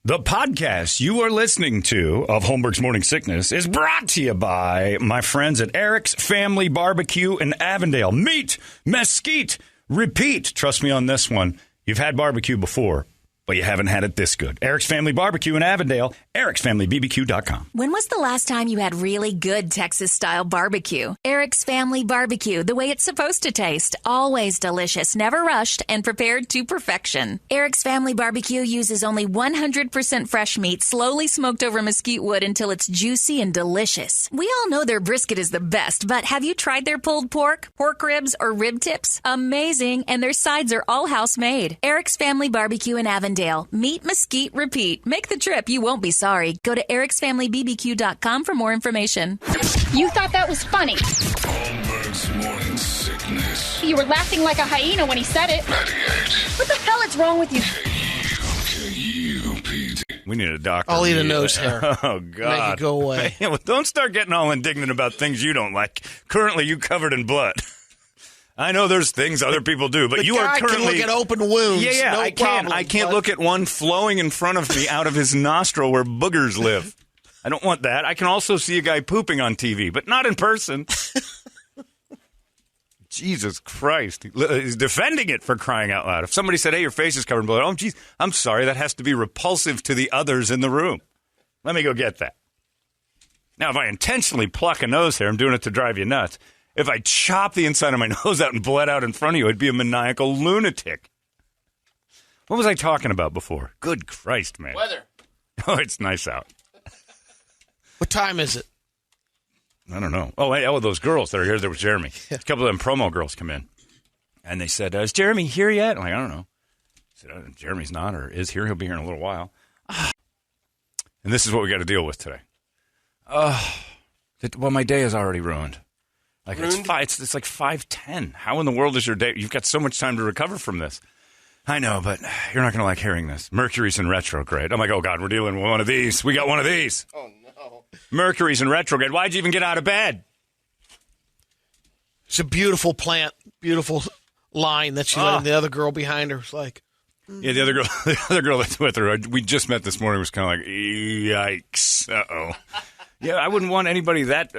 The podcast you are listening to of Holmberg's Morning Sickness is brought to you by my friends at Eric's Family Barbecue in Avondale. Meat, mesquite, repeat. Trust me on this one. You've had barbecue before, but you haven't had it this good. Eric's Family Barbecue in Avondale, ericsfamilybbq.com. When was the last time you had really good Texas-style barbecue? Eric's Family Barbecue, the way it's supposed to taste. Always delicious, never rushed, and prepared to perfection. Eric's Family Barbecue uses only 100% fresh meat, slowly smoked over mesquite wood until it's juicy and delicious. We all know their brisket is the best, but have you tried their pulled pork ribs, or rib tips? Amazing, and their sides are all house-made. Eric's Family Barbecue in Avondale. Meat, mesquite, repeat. Make the trip. You won't be sorry. Go to ericsfamilybbq.com for more information. You thought that was funny. Holmberg's Morning Sickness. You were laughing like a hyena when he said it. 98. What the hell is wrong with you? K-U-P-D. We need a doctor. I'll eat a nose hair. Oh, God. Make it go away. Well, don't start getting all indignant about things you don't like. Currently, you covered in blood. I know there's things other people do, but you are currently... can look at open wounds. Yeah, no I can. problem, I can't look at one flowing in front of me out of his nostril where boogers live. I don't want that. I can also see a guy pooping on TV, but not in person. Jesus Christ. He's defending it, for crying out loud. If somebody said, hey, your face is covered in blood, oh, geez, I'm sorry, that has to be repulsive to the others in the room. Let me go get that. Now, if I intentionally pluck a nose hair, I'm doing it to drive you nuts. If I chop the inside of my nose out and bled out in front of you, I'd be a maniacal lunatic. What was I talking about before? Good Christ, man. Weather. Oh, it's nice out. What time is it? I don't know. Oh, those girls that are here. There was Jeremy. A couple of them promo girls come in. And they said, is Jeremy here yet? I'm like, I don't know. I said, Jeremy's not, or is here. He'll be here in a little while. And this is what we got to deal with today. Well, my day is already ruined. Like it's like 5:10. How in the world is your day? You've got so much time to recover from this. I know, but you're not going to like hearing this. Mercury's in retrograde. I'm like, oh, God, we're dealing with one of these. We got one of these. Oh, no. Mercury's in retrograde. Why'd you even get out of bed? It's a beautiful plant, beautiful line that she let in. The other girl behind her was like... Yeah, the other girl that's with her, we just met this morning, was kind of like, yikes, uh-oh. Yeah, I wouldn't want anybody that,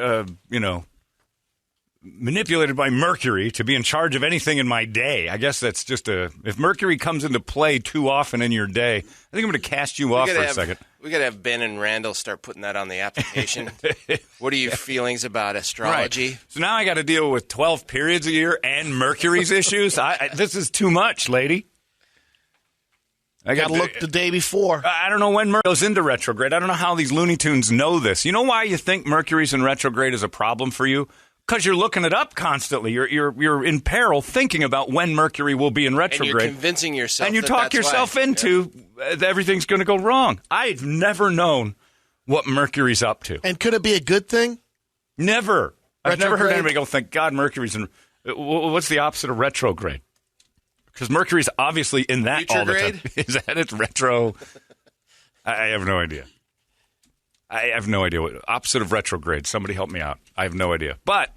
manipulated by Mercury to be in charge of anything in my day. I guess that's just if Mercury comes into play too often in your day, I think I'm going to cast you off for a second. We got to have Ben and Randall start putting that on the application. What are your feelings about astrology? Right. So now I got to deal with 12 periods a year and Mercury's issues. This is too much, lady. I got to look the day before. I don't know when Mercury goes into retrograde. I don't know how these Looney Tunes know this. You know why you think Mercury's in retrograde is a problem for you? Because you're looking it up constantly. You're in peril thinking about when Mercury will be in retrograde. And you're convincing yourself. And you talk yourself into everything's going to go wrong. I've never known what Mercury's up to. And could it be a good thing? Never. I've never heard anybody go, thank God Mercury's in... What's the opposite of retrograde? Because Mercury's obviously in that all the time. Is that it? Retro? I have no idea. I have no idea. What opposite of retrograde. Somebody help me out. I have no idea. But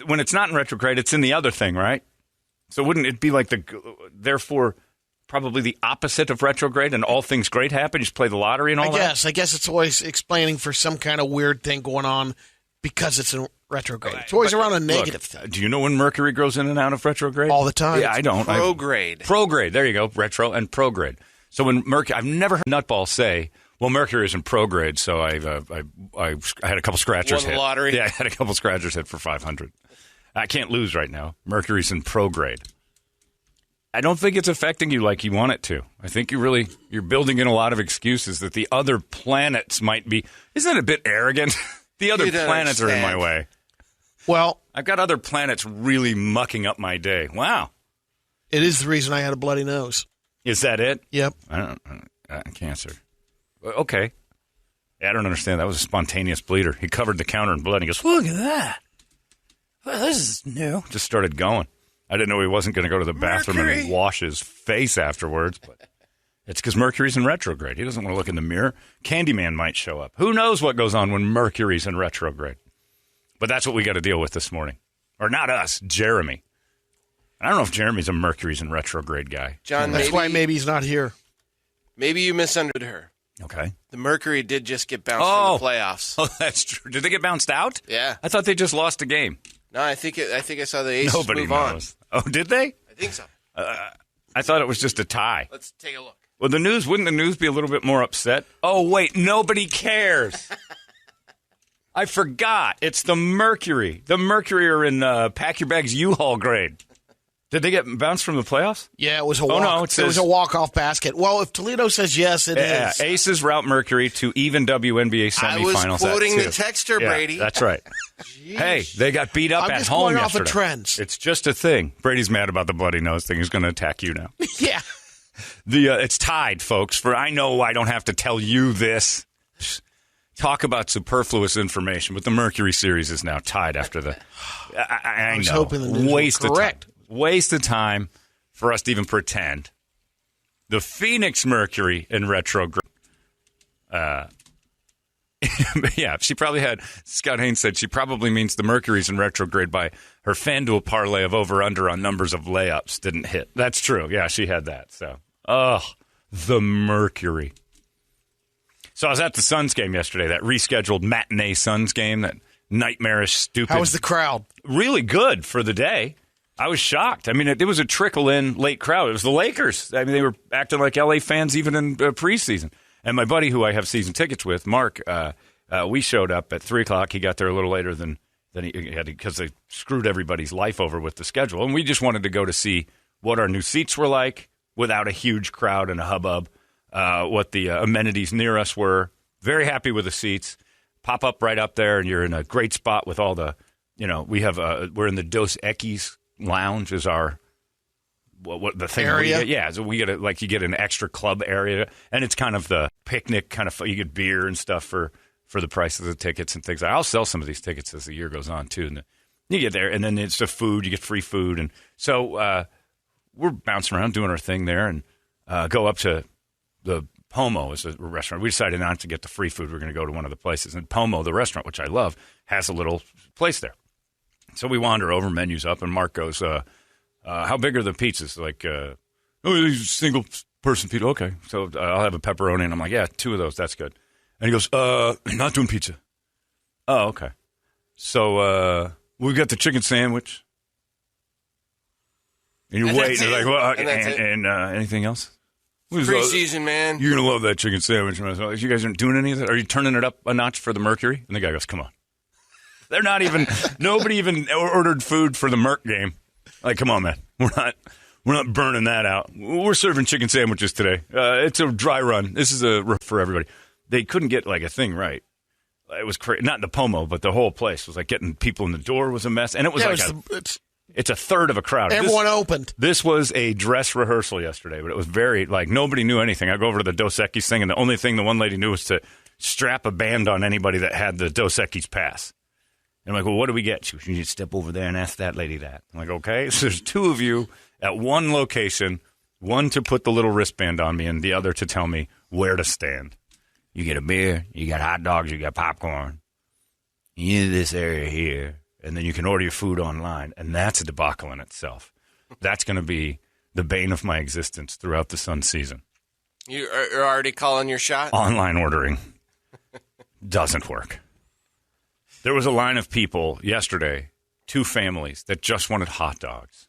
when it's not in retrograde, it's in the other thing, right? So wouldn't it be like therefore, probably the opposite of retrograde and all things great happen? You just play the lottery and all that? I guess it's always explaining for some kind of weird thing going on because it's in retrograde. It's always around a negative thing. Do you know when Mercury goes in and out of retrograde? All the time. Yeah, I don't. Prograde. Prograde. There you go. Retro and prograde. So when Mercury, I've never heard Nutball say, well, Mercury is in prograde, so I had a couple scratchers Won the hit. lottery. Yeah, I had a couple scratchers hit for $500. I can't lose right now. Mercury's in prograde. I don't think it's affecting you like you want it to. I think you're building in a lot of excuses that the other planets might be. Isn't that a bit arrogant? The other planets are in my way. Well, I've got other planets really mucking up my day. Wow. It is the reason I had a bloody nose. Is that it? Yep. Cancer. Okay. I don't understand. That was a spontaneous bleeder. He covered the counter in blood. And he goes, look at that. Well, this is new. Just started going. I didn't know he wasn't going to go to the bathroom and wash his face afterwards. But it's because Mercury's in retrograde. He doesn't want to look in the mirror. Candyman might show up. Who knows what goes on when Mercury's in retrograde? But that's what we got to deal with this morning. Or not us, Jeremy. I don't know if Jeremy's a Mercury's in retrograde guy. John, that's why maybe he's not here. Maybe you misunderstood her. Okay. The Mercury did just get bounced from the playoffs. Oh, that's true. Did they get bounced out? Yeah. I thought they just lost a game. No, I think I saw the Aces Nobody move knows. Oh, did they? on. I think so. I thought it was just a tie. Let's take a look. Well, wouldn't the news be a little bit more upset? Oh, wait, nobody cares. I forgot. It's the Mercury. The Mercury are in pack your bags U-Haul grade. Did they get bounced from the playoffs? Yeah, it was a it was a walk-off basket. Well, if Toledo says yes, it is. Aces route Mercury to even WNBA semifinals. I was quoting the texter, Brady. That's right. Hey, they got beat up I'm at just home going yesterday. off of trends. It's just a thing. Brady's mad about the bloody nose thing. He's going to attack you now. Yeah. It's tied, folks. I know I don't have to tell you this. Talk about superfluous information, but the Mercury series is now tied after the. I was know. hoping the news Waste was correct. of time. Waste of time for us to even pretend. The Phoenix Mercury in retrograde. Yeah, she probably had. Scott Haynes said she probably means the Mercury's in retrograde by her FanDuel parlay of over/under on numbers of layups didn't hit. That's true. Yeah, she had that. So, the Mercury. So I was at the Suns game yesterday, that rescheduled matinee Suns game, that nightmarish, stupid. How was the crowd? Really good for the day. I was shocked. I mean, it was a trickle-in late crowd. It was the Lakers. I mean, they were acting like L.A. fans even in preseason. And my buddy, who I have season tickets with, Mark, we showed up at 3 o'clock. He got there a little later than he had because they screwed everybody's life over with the schedule. And we just wanted to go to see what our new seats were like without a huge crowd and a hubbub. What the amenities near us were. Very happy with the seats. Pop up right up there, and you're in a great spot with all the, we're in the Dos Equis lounge is our, what the thing area? Yeah, so we get you get an extra club area, and it's kind of the picnic kind of, you get beer and stuff for the price of the tickets and things. I'll sell some of these tickets as the year goes on, too. And you get there, and then it's the food. You get free food. And so we're bouncing around doing our thing there and go up to the Pomo is a restaurant. We decided not to get the free food. We're going to go to one of the places. And Pomo, the restaurant, which I love, has a little place there. So we wander over, menus up, and Mark goes, how big are the pizzas? Like, single-person pizza. Okay. So I'll have a pepperoni. And I'm like, yeah, 2 of those. That's good. And he goes, not doing pizza. Oh, okay. So we got the chicken sandwich. And you're waiting. You're like, well, and anything else? Preseason, man. You're going to love that chicken sandwich. You guys aren't doing any of that? Are you turning it up a notch for the Mercury? And the guy goes, come on. They're not even, nobody even ordered food for the Merc game. Like, come on, man. We're not burning that out. We're serving chicken sandwiches today. It's a dry run. This is for everybody. They couldn't get, like, a thing right. It was crazy. Not the Pomo, but the whole place was like getting people in the door was a mess. And it was it's a third of a crowd. Everyone opened. This was a dress rehearsal yesterday, but it was very, like, nobody knew anything. I go over to the Dos Equis thing, and the only thing the one lady knew was to strap a band on anybody that had the Dos Equis pass. And I'm like, well, what do we get? She goes, you need to step over there and ask that lady that. I'm like, okay. So there's 2 of you at one location, one to put the little wristband on me and the other to tell me where to stand. You get a beer, you got hot dogs, you got popcorn. You need this area here. And then you can order your food online, and that's a debacle in itself. That's going to be the bane of my existence throughout the Sun season. You're already calling your shot? Online ordering doesn't work. There was a line of people yesterday, 2 families, that just wanted hot dogs.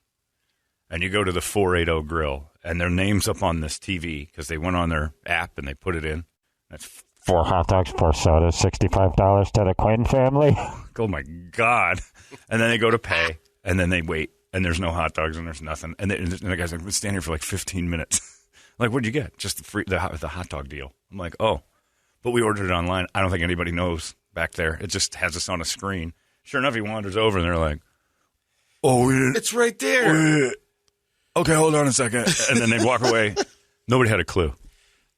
And you go to the 480 Grill, and their name's up on this TV because they went on their app and they put it in. That's 4 hot dogs, 4 sodas, $65 to the Quinn family. Oh, my God. And then they go to pay, and then they wait, and there's no hot dogs, and there's nothing. And the guy's like, we're standing here for like 15 minutes. Like, what'd you get? Just the hot dog deal. I'm like, oh. But we ordered it online. I don't think anybody knows back there. It just has us on a screen. Sure enough, he wanders over, and they're like, oh, it's right there. Okay, hold on a second. And then they walk away. Nobody had a clue.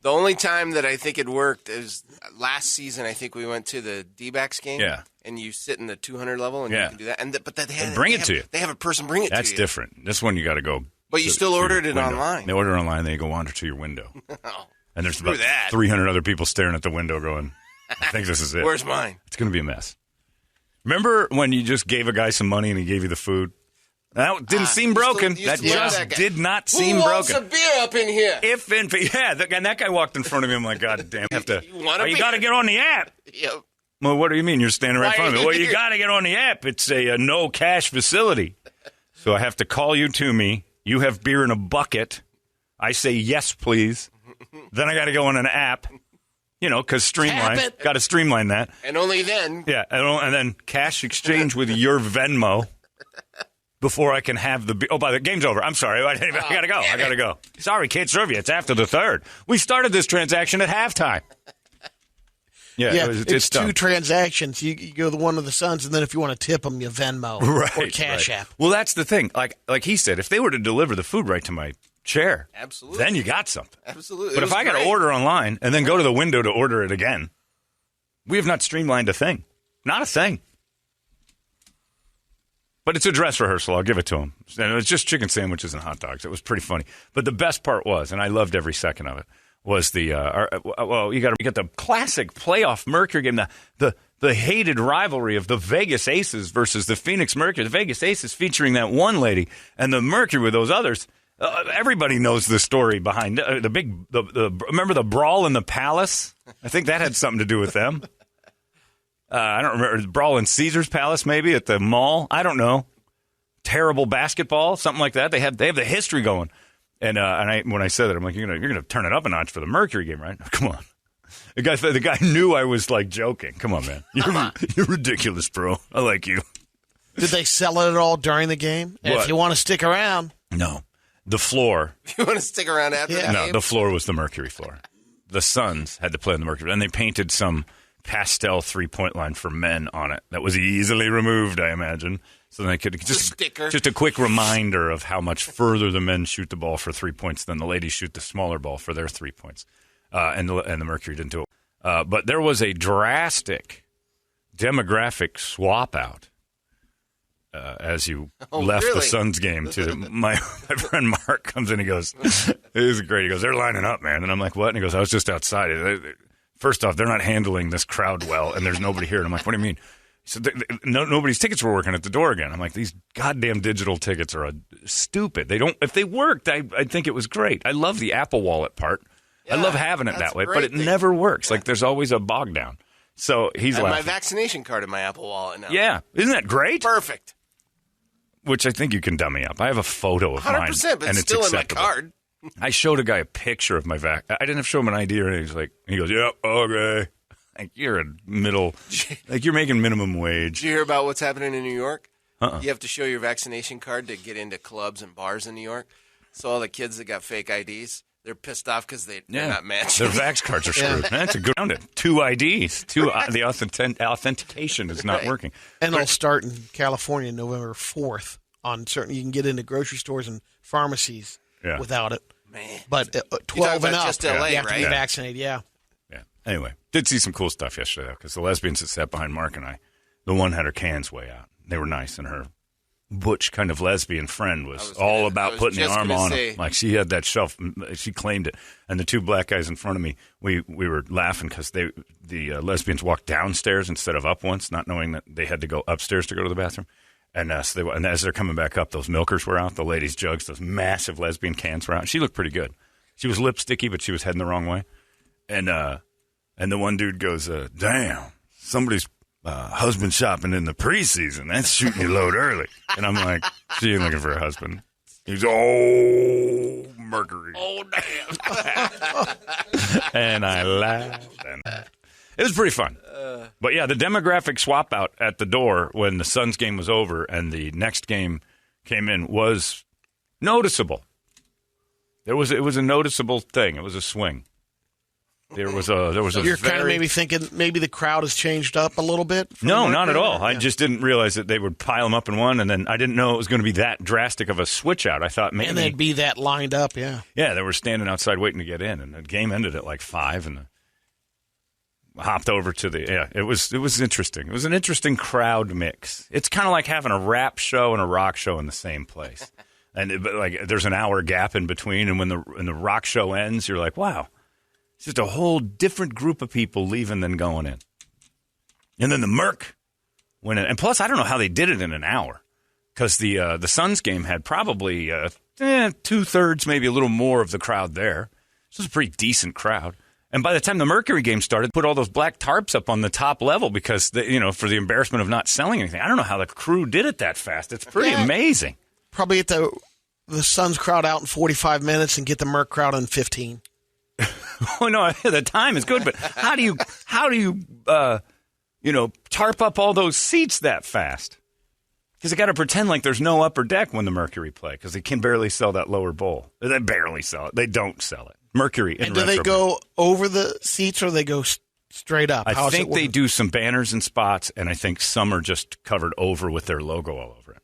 The only time that I think it worked is last season. I think we went to the D-backs game. Yeah. And you sit in the 200 level and you can do that. But they bring it to you. They have a person bring it to you. That's different. This one you got to go. But you still ordered it online. They order online. They go wander to your window. Oh, and there's about 300 other people staring at the window going, I think this is it. Where's mine? It's going to be a mess. Remember when you just gave a guy some money and he gave you the food? That didn't seem broken. That just did not seem broken. Who wants a beer up in here? And that guy walked in front of me. I'm like, God damn, you got to get on the app. Yep. Well, what do you mean? You're standing right in front of me. Well, you got to get on the app. It's a no cash facility. So I have to call you to me. You have beer in a bucket. I say, yes, please. Then I got to go on an app, because streamline. Got to streamline that. And only then. Yeah, and then cash exchange with your Venmo before I can have the beer. Oh, the game's over. I'm sorry. I got to go. Sorry, can't serve you. It's after the third. We started this transaction at halftime. Yeah, it's two transactions. You go to one of the Suns, and then if you want to tip them, you Venmo or Cash App. Well, that's the thing. Like he said, if they were to deliver the food right to my chair, absolutely, then you got something. Absolutely. But if I got to order online and then go to the window to order it again, we have not streamlined a thing. Not a thing. But it's a dress rehearsal. I'll give it to him. And it was just chicken sandwiches and hot dogs. It was pretty funny. But the best part was, and I loved every second of it, was you get the classic playoff Mercury game, the hated rivalry of the Vegas Aces versus the Phoenix Mercury. The Vegas Aces featuring that one lady, and the Mercury with those others. Everybody knows the story behind remember the brawl in the Palace? I think that had something to do with them. I don't remember. Brawl in Caesar's Palace, maybe at the mall. I don't know. Terrible basketball, something like that. They have the history going. And when I said that, I'm like, you're gonna turn it up a notch for the Mercury game, right? Come on. The guy knew I was like joking. Come on, man. You're ridiculous, bro. I like you. Did they sell it at all during the game? If you want to stick around. No. The floor. You want to stick around after the game? No, the floor was the Mercury floor. The Suns had to play on the Mercury. And they painted some pastel three-point line for men on it that was easily removed, I imagine. So they could just a quick reminder of how much further the men shoot the ball for 3 points than the ladies shoot the smaller ball for their 3 points. And the Mercury didn't do it. But there was a drastic demographic swap out as you left the Suns game. My friend Mark comes in, he goes, "This is great." He goes, "They're lining up, man." And I'm like, "What?" And he goes, "I was just outside. First off, they're not handling this crowd well, and there's nobody here." And I'm like, "What do you mean?" So nobody's tickets were working at the door again. I'm like, these goddamn digital tickets are stupid. They don't. If they worked, I'd think it was great. I love the Apple Wallet part. Yeah, I love having it that way, but it never works. Yeah. Like there's always a bog down. So he's laughing. My vaccination card in my Apple Wallet now. Yeah, isn't that great? Perfect. Which I think you can dummy up. I have a photo of 100%, mine, but and it's still acceptable. In my card. I showed a guy a picture of my vac. I didn't have to show him an ID or anything. He goes, "Yep, okay." Like you're you're making minimum wage. Did you hear about what's happening in New York? You have to show your vaccination card to get into clubs and bars in New York. So all the kids that got fake IDs, they're pissed off because they're not matching. Their vax cards are screwed. That's a good round. 2 IDs. The authentication is not working. And it'll start in California November 4th. On certain, you can get into grocery stores and pharmacies without it. Man. But 12 and up, just LA, you have to be right? vaccinated. Yeah. Anyway, did see some cool stuff yesterday because the lesbians that sat behind Mark and I, the one had her cans way out. They were nice, and her butch kind of lesbian friend was all about putting the arm on him. Like she had that shelf, she claimed it. And the two black guys in front of me, we were laughing because the lesbians walked downstairs instead of up once, not knowing that they had to go upstairs to go to the bathroom. And as they're coming back up, those milkers were out, the ladies' jugs, those massive lesbian cans were out. She looked pretty good. She was lipsticky, but she was heading the wrong way. And the one dude goes, "Damn, somebody's husband shopping in the preseason. That's shooting your load early." And I'm like, "She ain't looking for a husband." He's, "Oh, Mercury." Oh, damn. And I laughed. And it was pretty fun. But, yeah, the demographic swap out at the door when the Suns game was over and the next game came in was noticeable. It was a noticeable thing. It was a swing. There was a. You're kind of maybe thinking maybe the crowd has changed up a little bit. No, not at all. I just didn't realize that they would pile them up in one, and then I didn't know it was going to be that drastic of a switch out. I thought maybe they'd be that lined up. Yeah, they were standing outside waiting to get in, and the game ended at like 5, and hopped over to the. Yeah, it was interesting. It was an interesting crowd mix. It's kind of like having a rap show and a rock show in the same place, but like there's an hour gap in between, and when the rock show ends, you're like, wow. It's just a whole different group of people leaving than going in. And then the Merc went in. And plus, I don't know how they did it in an hour. because the Suns game had probably 2/3, maybe a little more of the crowd there. So it was a pretty decent crowd. And by the time the Mercury game started, put all those black tarps up on the top level because, for the embarrassment of not selling anything. I don't know how the crew did it that fast. It's pretty amazing. Probably get the Suns crowd out in 45 minutes and get the Merc crowd in 15. Oh, no, the time is good, but how do you tarp up all those seats that fast? Because they got to pretend like there's no upper deck when the Mercury play because they can barely sell that lower bowl. They barely sell it. They don't sell it. Mercury and do they go over the seats or they go straight up? I think they do some banners and spots, and I think some are just covered over with their logo all over it.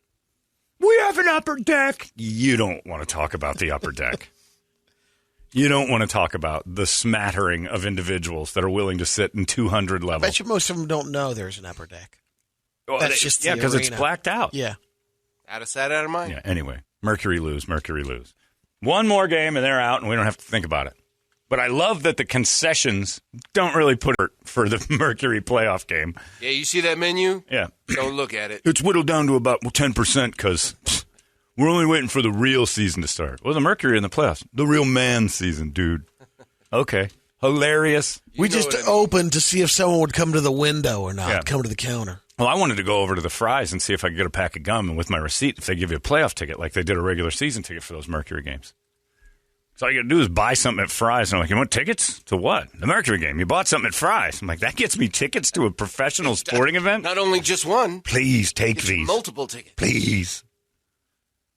We have an upper deck. You don't want to talk about the upper deck. You don't want to talk about the smattering of individuals that are willing to sit in 200 level. I bet you most of them don't know there's an upper deck. Well, that's just because it's blacked out. Yeah. Out of sight, out of mind. Yeah. Anyway, Mercury lose. One more game and they're out, and we don't have to think about it. But I love that the concessions don't really put it for the Mercury playoff game. Yeah, you see that menu? Yeah. Don't look at it. It's whittled down to about 10% because we're only waiting for the real season to start. Well, the Mercury in the playoffs. The real man season, dude. Okay. Hilarious. We just opened to see if someone would come to the window or not, come to the counter. Well, I wanted to go over to the Fry's and see if I could get a pack of gum and with my receipt, if they give you a playoff ticket like they did a regular season ticket for those Mercury games. So all you got to do is buy something at Fry's. And I'm like, you want tickets? To what? The Mercury game. You bought something at Fry's. I'm like, that gets me tickets to a professional sporting event? Not only just one. Please take these. Multiple tickets. Please.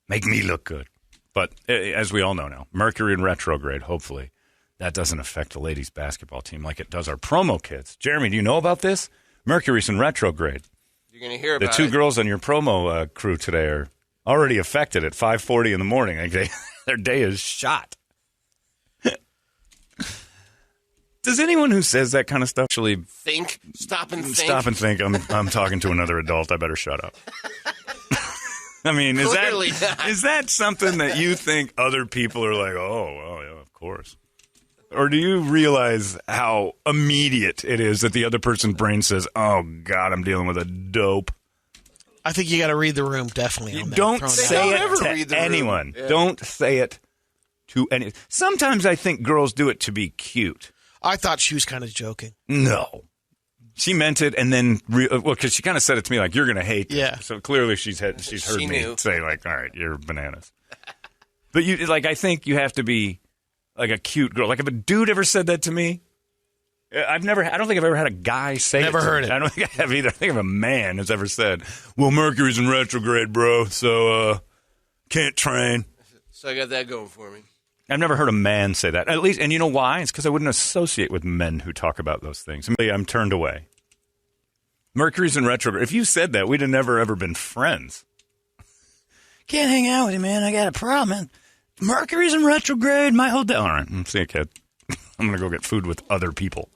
Make me look good. But as we all know now, Mercury in retrograde, hopefully. That doesn't affect the ladies' basketball team like it does our promo kids. Jeremy, do you know about this? Mercury's in retrograde. You're going to hear about it. The two girls on your promo crew today are already affected at 5:40 in the morning. Like their day is shot. Does anyone who says that kind of stuff actually stop and think? Stop and think. I'm talking to another adult. I better shut up. I mean, is that something that you think other people are like, oh, well, yeah, of course? Or do you realize how immediate it is that the other person's brain says, oh, God, I'm dealing with a dope? I think you got to read the room, definitely. You don't say it to anyone. Yeah. Don't say it to anyone. Sometimes I think girls do it to be cute. I thought she was kind of joking. No. She meant it, and then, because she kind of said it to me like, you're going to hate this. Yeah. So clearly she's heard me say, like, all right, you're bananas. But, I think you have to be like a cute girl. Like, if a dude ever said that to me, I don't think I've ever had a guy say Never heard it. I don't think I have either. I think if a man has ever said, well, Mercury's in retrograde, bro, so can't train. So I got that going for me. I've never heard a man say that. At least, and you know why? It's because I wouldn't associate with men who talk about those things. I'm turned away. Mercury's in retrograde. If you said that, we'd have never, ever been friends. Can't hang out with you, man. I got a problem. Mercury's in retrograde. My whole day. All right. See you, kid. I'm going to go get food with other people.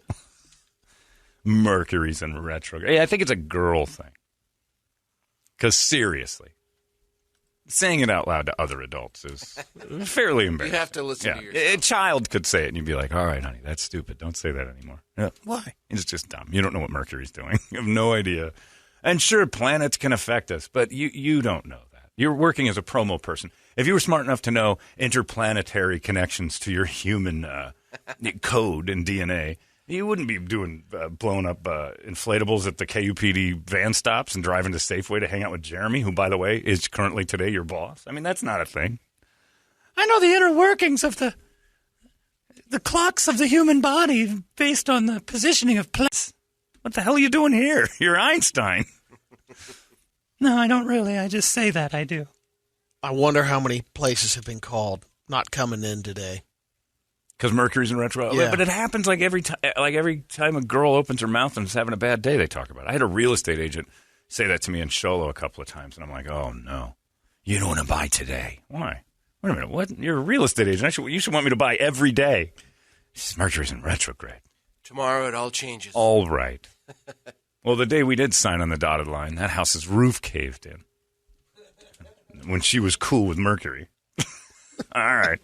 Mercury's in retrograde. Yeah, I think it's a girl thing. Because seriously, saying it out loud to other adults is fairly embarrassing. You have to listen to yourself. A child could say it, and you'd be like, all right, honey, that's stupid. Don't say that anymore. Yeah. Why? It's just dumb. You don't know what Mercury's doing. You have no idea. And sure, planets can affect us, but you don't know that. You're working as a promo person. If you were smart enough to know interplanetary connections to your human code and DNA, you wouldn't be doing blowing up inflatables at the KUPD van stops and driving to Safeway to hang out with Jeremy, who, by the way, is currently today your boss. I mean, that's not a thing. I know the inner workings of the clocks of the human body based on the positioning of planets. What the hell are you doing here? You're Einstein. No, I don't really. I just say that I do. I wonder how many places have been called not coming in today. Because Mercury's in retro. Yeah. But it happens like every time a girl opens her mouth and is having a bad day, they talk about it. I had a real estate agent say that to me in Sholo a couple of times, and I'm like, oh, no. You don't want to buy today. Why? Wait a minute. What? You're a real estate agent. You should want me to buy every day. Mercury's in retrograde. Tomorrow it all changes. All right. Well, the day we did sign on the dotted line, that house's roof caved in. When she was cool with Mercury. All right.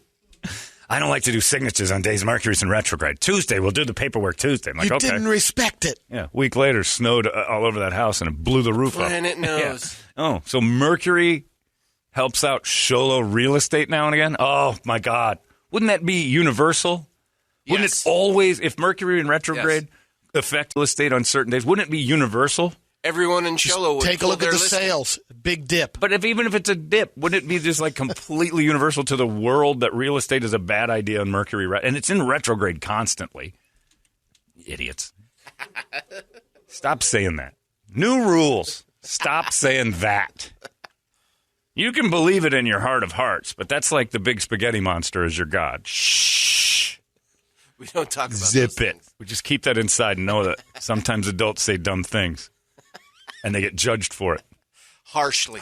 I don't like to do signatures on days Mercury's in retrograde. Tuesday, we'll do the paperwork Tuesday. I'm like, you didn't respect it. Yeah. A week later, snowed all over that house and it blew the roof off. Planet knows. Yeah. Oh, so Mercury helps out Sholo real estate now and again? Oh, my God. Wouldn't that be universal? Yes. Wouldn't it always, if Mercury in retrograde affect real estate on certain days, wouldn't it be universal? Everyone in Sholo would take a look at the sales. Big dip. But even if it's a dip, wouldn't it be just like completely universal to the world that real estate is a bad idea on Mercury? And it's in retrograde constantly. Idiots. Stop saying that. New rules. Stop saying that. You can believe it in your heart of hearts, but that's like the big spaghetti monster is your God. Shh. We don't talk about Zip those it. things. We just keep that inside and know that sometimes adults say dumb things, and they get judged for it. Harshly.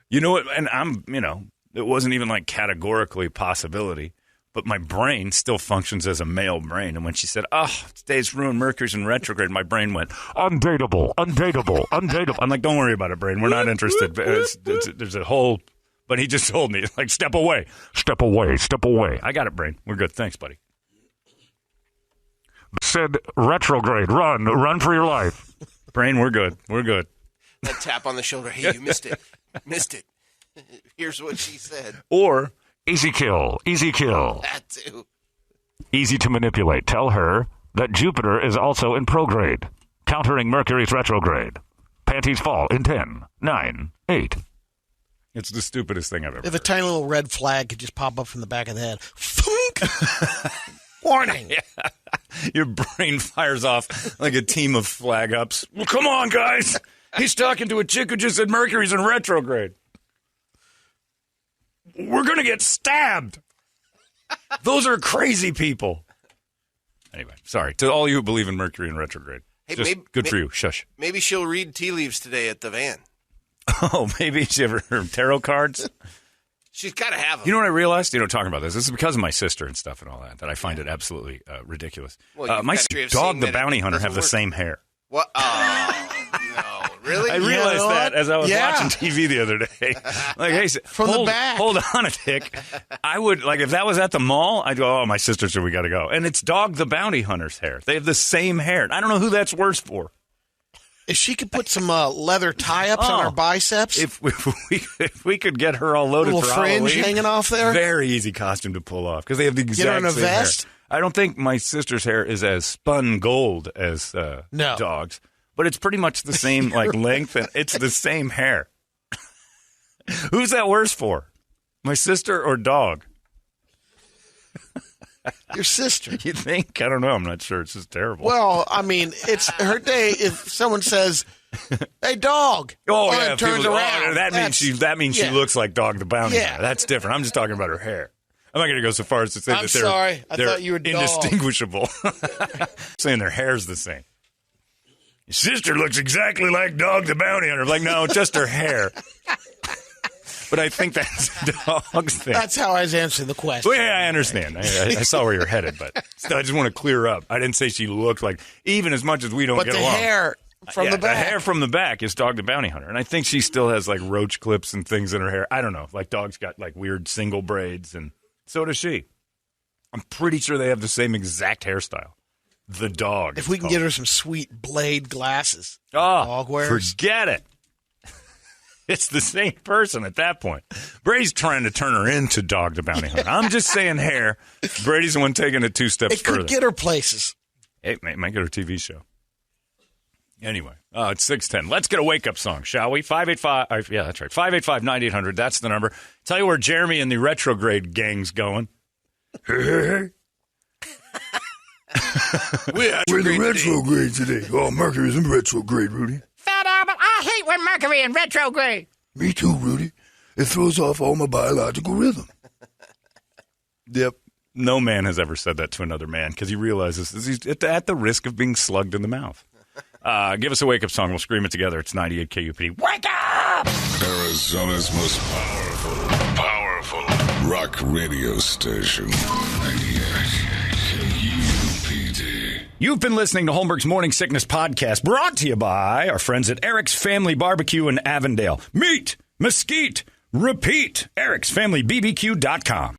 You know what? And it wasn't even like categorically a possibility, but my brain still functions as a male brain. And when she said, today's ruined, Mercury's in retrograde, my brain went, undateable. I'm like, don't worry about it, brain. We're not interested. There's a whole, but he just told me, like, step away. I got it, brain. We're good. Thanks, buddy. Said retrograde, run for your life. Brain, we're good. That tap on the shoulder. Hey, you missed it. Here's what she said. Or easy kill. That too. Easy to manipulate. Tell her that Jupiter is also in prograde, countering Mercury's retrograde. Panties fall in 10, 9, 8. It's the stupidest thing I've ever heard. If a tiny little red flag could just pop up from the back of the head. Funk! Warning! Yeah. Your brain fires off like a team of flag ups. Well, come on, guys. He's talking to a chick who just said Mercury's in retrograde. We're going to get stabbed. Those are crazy people. Anyway, sorry. To all you who believe in Mercury in retrograde. Hey, good for you. Shush. Maybe she'll read tea leaves today at the van. Oh, maybe she ever heard tarot cards? She's got to have them. You know what I realized? Talking about this. This is because of my sister and stuff and all that I find it absolutely ridiculous. Well, my dog, the bounty hunter, have the same hair. What? Oh, no. Really? I realized that as I was watching TV the other day. Like, hey, the back. Hold on a tick. I would, like, if that was at the mall, I'd go, oh, my sister said we got to go. And it's Dog the Bounty Hunter's hair. They have the same hair. I don't know who that's worse for. If she could put some leather tie-ups on her biceps. If we could get her all loaded for Halloween. Fringe hanging off there. Very easy costume to pull off because they have the exact Get her in a same vest. Hair. I don't think my sister's hair is as spun gold as Dog's, but it's pretty much the same length, and it's the same hair. Who's that worse for? My sister or Dog? Your sister. You think? I don't know. I'm not sure. It's just terrible. Well, I mean, it's her day. If someone says, "Hey, Dog," and turns around, that means she looks like Dog the Bounty Hunter. That's different. I'm just talking about her hair. I'm not going to go so far as to say that they're thought you were indistinguishable. Saying their hair's the same. Your sister looks exactly like Dog the Bounty Hunter. I'm like, no, just her hair. But I think that's Dog's thing. That's how I was answering the question. Well, yeah, I understand. I saw where you're headed, but still, I just want to clear up. I didn't say she looked like, even as much as we don't get along. But the hair from the back. The hair from the back is Dog the Bounty Hunter. And I think she still has, like, roach clips and things in her hair. I don't know. Like, Dog's got, like, weird single braids, and so does she. I'm pretty sure they have the same exact hairstyle. The Dog. If we can get her some sweet blade glasses. Dog wears. Forget it. It's the same person at that point. Brady's trying to turn her into Dog the Bounty Hunter. I'm just saying hair. Brady's the one taking it 2 steps further. It could get her places. It might get her TV show. Anyway, it's 6:10. Let's get a wake-up song, shall we? 585. Yeah, that's right. 585-9800. That's the number. Tell you where Jeremy and the Retrograde gang's going. We're in retrograde today. Oh, Mercury's in retrograde, Rudy. But I hate when Mercury in retrograde. Me too, Rudy. It throws off all my biological rhythm. Yep. No man has ever said that to another man because he realizes he's at the risk of being slugged in the mouth. Give us a wake-up song. We'll scream it together. It's 98 KUPD. Wake up! Arizona's most powerful rock radio station. 98 KUPD. You've been listening to Holmberg's Morning Sickness Podcast, brought to you by our friends at Eric's Family Barbecue in Avondale. Meet, mesquite, repeat. Eric'sFamilyBBQ.com.